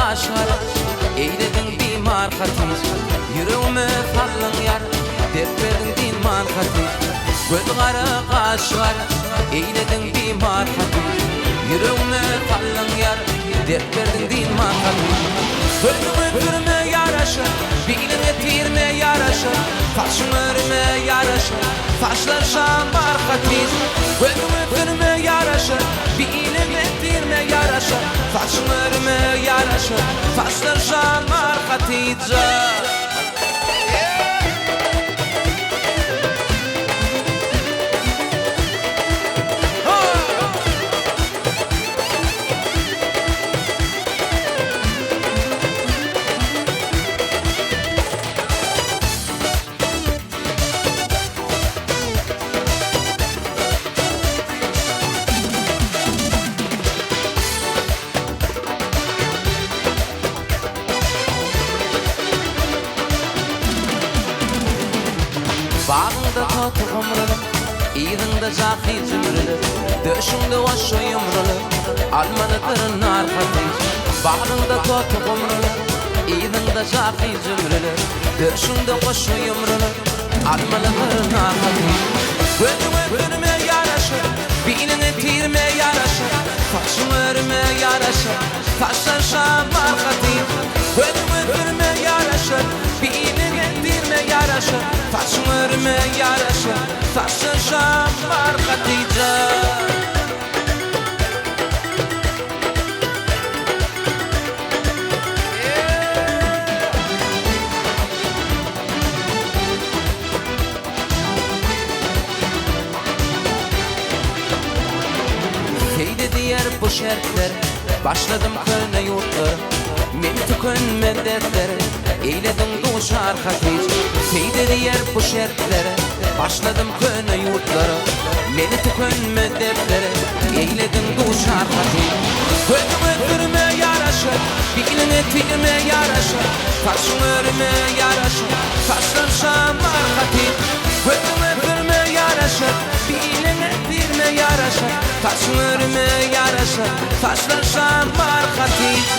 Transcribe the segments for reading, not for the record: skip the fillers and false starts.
kaşar eyledin bimar hatiz yüreğime kallın yar dert verdin dinman hatiz göz kara kaşar eyledin bimar hatiz yüreğime kallın yar dert verdin dinman hatiz gönlümü kırma yaraşır biline tirme yaraşır faşım örme yaraşır faşlar şambar hatiz gönlümü kırma yaraşır biline tirme yaraşır faşım örme yaraşır faşlar şambar hatiz Bağında tatı umrulu, iyidinde cahil cümrülü döşünde hoşu yumrulu, almalıkların arkadıyız Bağında tatı umrulu, iyidinde cahil cümrülü döşünde hoşu yumrulu, almalıkların arkadıyız Gönlüme gönlüme yaraşır, biline tirme yaraşır Faşım örme yaraşır, taşlar şambar katıyız Gönlüme gönlüme yaraşır, biline tirme yaraşır Faşım örme yaraşır, taşlar şambar katıyız Keyde diğer bu şertler başladım kölne yurtlar men tükönme dertler eyledim duşar hatiz Keyde diğer bu şertler başladım kölne yurtlar men tükönme dertler eyledim duşar hatiz Gönlüme kırma yaraşır biline tirme yaraşır faşım örme yaraşır faşlar şambar hatiz Gönlüme kırma yaraşır biline tirme yaraşır faşım örme yaraşır faşlar şambar hatiz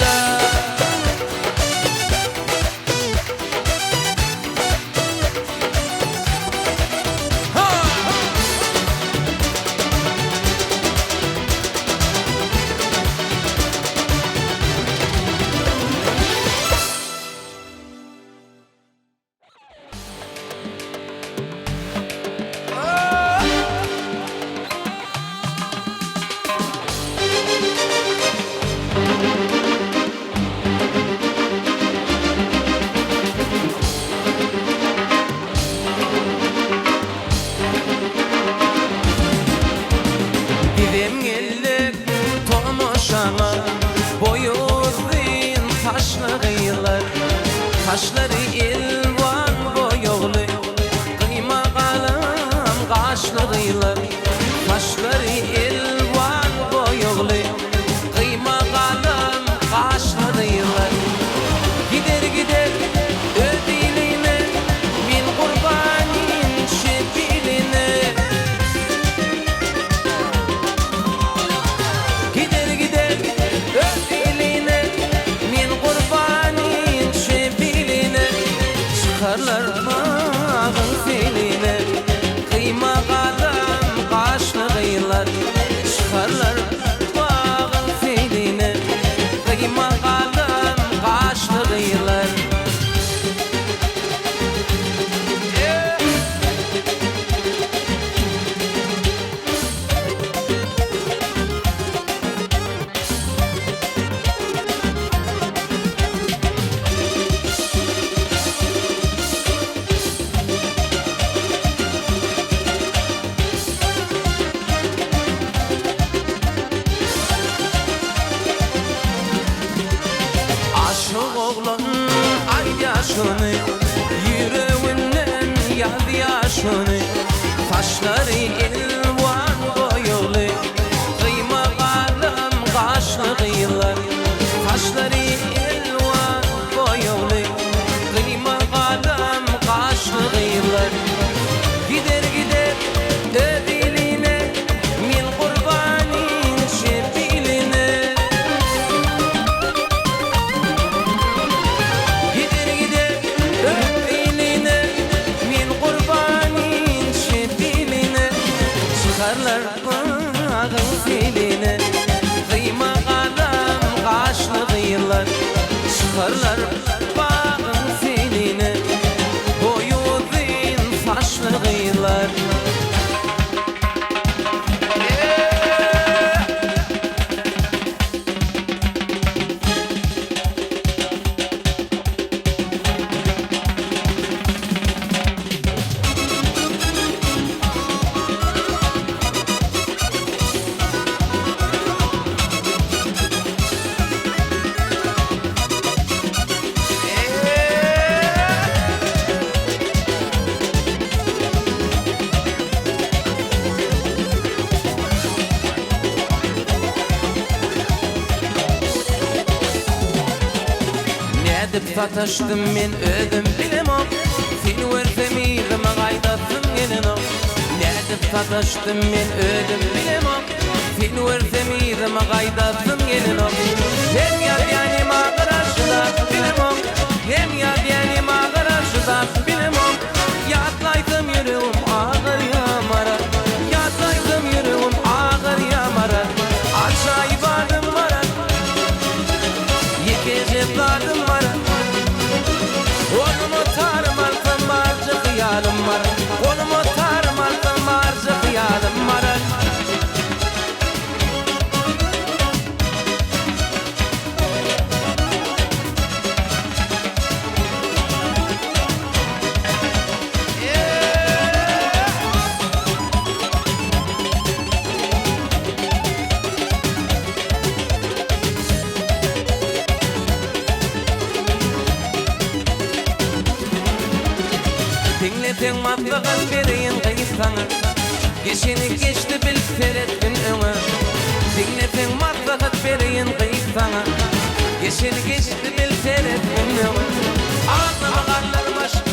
sataştım men özüm bilemem. Seni görsem ýygyma gaýdatdym gelene. Nädip sataştım men özüm bilemem. Seni görsem ýygyma gaýdatdym gelene. Hem ýar ýanyma garaşyda bilemem. Hem ýar ýanyma garaşyda bilemem. Ýatlaýdym ýüregim agyr ýamara. Ýatlaýdym ýüregim agyr ýamara. Aşaýbadym bara. Yekejepladym bara. Onumu tarmalsam barca hıyalım var. Onumu tarmalsam barca hıyalım var. Dinletin matlagan bereyin gıysanı. Geçeni geçti bil serettin öňe. Dinletin matlagan bereyin gıysanı. Geçeni geçti bil serettin öňe. Anlamaganlar baş